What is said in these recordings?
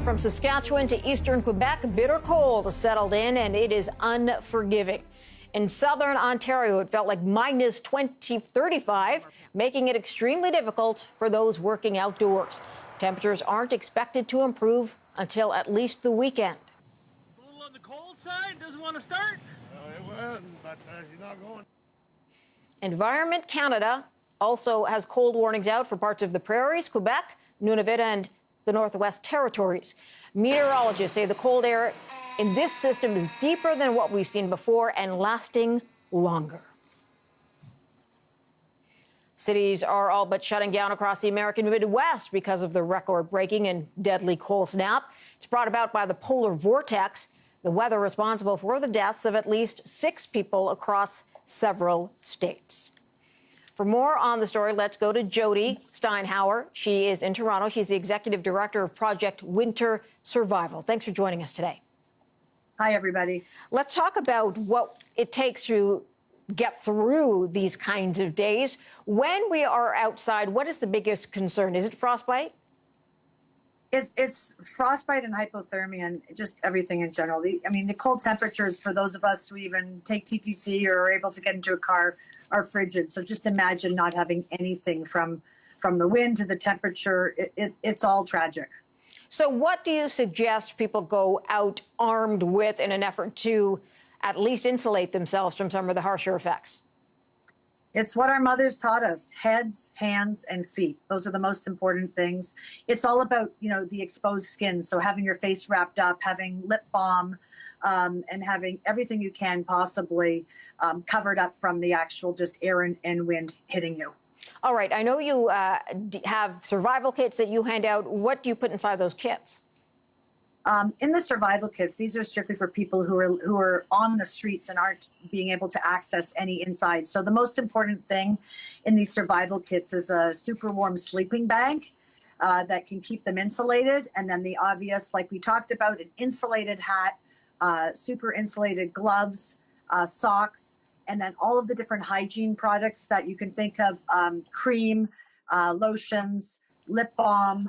From Saskatchewan to eastern Quebec, bitter cold has settled in and it is unforgiving. In southern Ontario, it felt like minus 35, making it extremely difficult for those working outdoors. Temperatures aren't expected to improve until at least the weekend. A little on the cold side, doesn't want to start. It was, but she's not going. Environment Canada also has cold warnings out for parts of the prairies, Quebec, Nunavut, and the Northwest Territories. Meteorologists say the cold air in this system is deeper than what we've seen before and lasting longer. Cities are all but shutting down across the American Midwest because of the record-breaking and deadly cold snap. It's brought about by the polar vortex, the weather responsible for the deaths of at least 6 people across several states. For more on the story, let's go to Jody Steinhauer. She is in Toronto. She's the executive director of Project Winter Survival. Thanks for joining us today. Hi, everybody. Let's talk about what it takes to get through these kinds of days. When we are outside, what is the biggest concern? Is it frostbite? It's frostbite and hypothermia and just everything in general. The cold temperatures for those of us who even take TTC or are able to get into a car are frigid. So just imagine not having anything from the wind to the temperature. It's all tragic. So what do you suggest people go out armed with in an effort to at least insulate themselves from some of the harsher effects? It's what our mothers taught us: heads, hands, and feet. Those are the most important things. It's all about, the exposed skin. So having your face wrapped up, having lip balm, and having everything you can possibly covered up from the actual just air and wind hitting you. All right. I know you have survival kits that you hand out. What do you put inside those kits? In the survival kits, these are strictly for people who are on the streets and aren't being able to access any inside. So the most important thing in these survival kits is a super warm sleeping bag that can keep them insulated. And then the obvious, like we talked about, an insulated hat, super insulated gloves, socks, and then all of the different hygiene products that you can think of: cream, lotions, lip balm,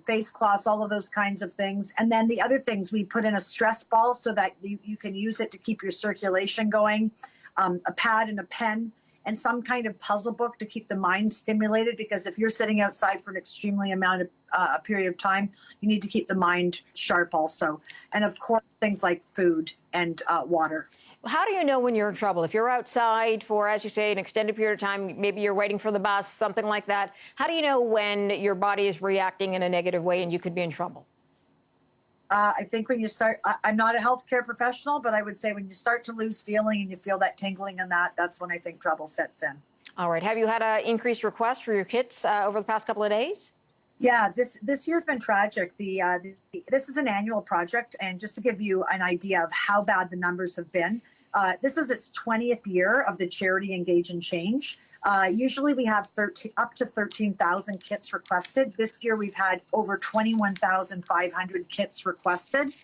face cloths, all of those kinds of things. And then the other things, we put in a stress ball so that you can use it to keep your circulation going, a pad and a pen, and some kind of puzzle book to keep the mind stimulated, because if you're sitting outside for an extremely period of time, you need to keep the mind sharp also. And of course, things like food and water. How do you know when you're in trouble? If you're outside for, as you say, an extended period of time, maybe you're waiting for the bus, something like that, how do you know when your body is reacting in a negative way and you could be in trouble? I think when you start, I'm not a healthcare professional, but I would say when you start to lose feeling and you feel that tingling and that's when I think trouble sets in. All right. Have you had an increased request for your kits over the past couple of days? Yeah, this year's been tragic. This is an annual project, and just to give you an idea of how bad the numbers have been, this is its 20th year of the charity Engage and Change. Usually we have up to 13,000 kits requested. This year we've had over 21,500 kits requested,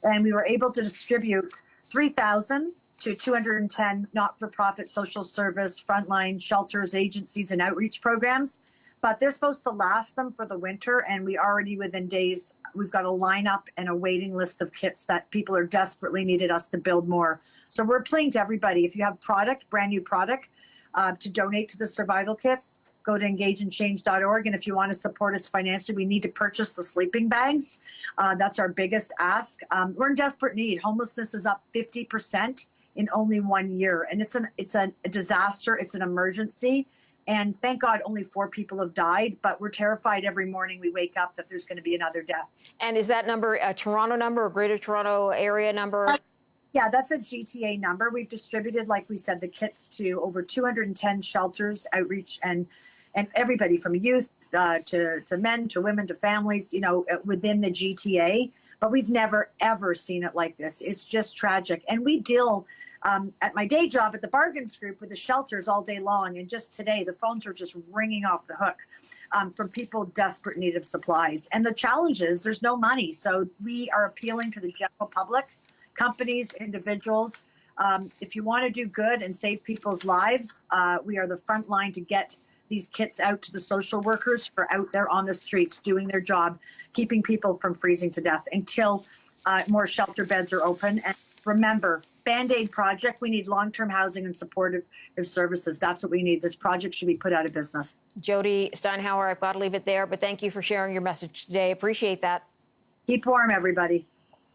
and we were able to distribute 3,000 to 210 not-for-profit social service, frontline shelters, agencies, and outreach programs. But they're supposed to last them for the winter, and we already within days, we've got a lineup and a waiting list of kits that people are desperately needed us to build more. So we're appealing to everybody. If you have product, brand new product, to donate to the survival kits, go to engageandchange.org. And if you want to support us financially, we need to purchase the sleeping bags. That's our biggest ask. We're in desperate need. Homelessness is up 50% in only 1 year, and it's a disaster. It's an emergency. And thank God only 4 people have died, but we're terrified every morning we wake up that there's going to be another death. And is that number a Toronto number or Greater Toronto area number? Yeah, that's a GTA number. We've distributed, like we said, the kits to over 210 shelters, outreach, and everybody from youth to men to women to families, within the GTA. But we've never, ever seen it like this. It's just tragic. And we deal at my day job at the bargains group with the shelters all day long. And just today, the phones are just ringing off the hook from people desperate in need of supplies. And the challenge is there's no money. So we are appealing to the general public, companies, individuals. If you want to do good and save people's lives, we are the front line to get these kits out to the social workers who are out there on the streets doing their job, keeping people from freezing to death until more shelter beds are open. And remember, Band-Aid project, we need long-term housing and supportive services. That's what we need. This project should be put out of business. Jody Steinhauer, I've got to leave it there, but thank you for sharing your message today. Appreciate that. Keep warm, everybody.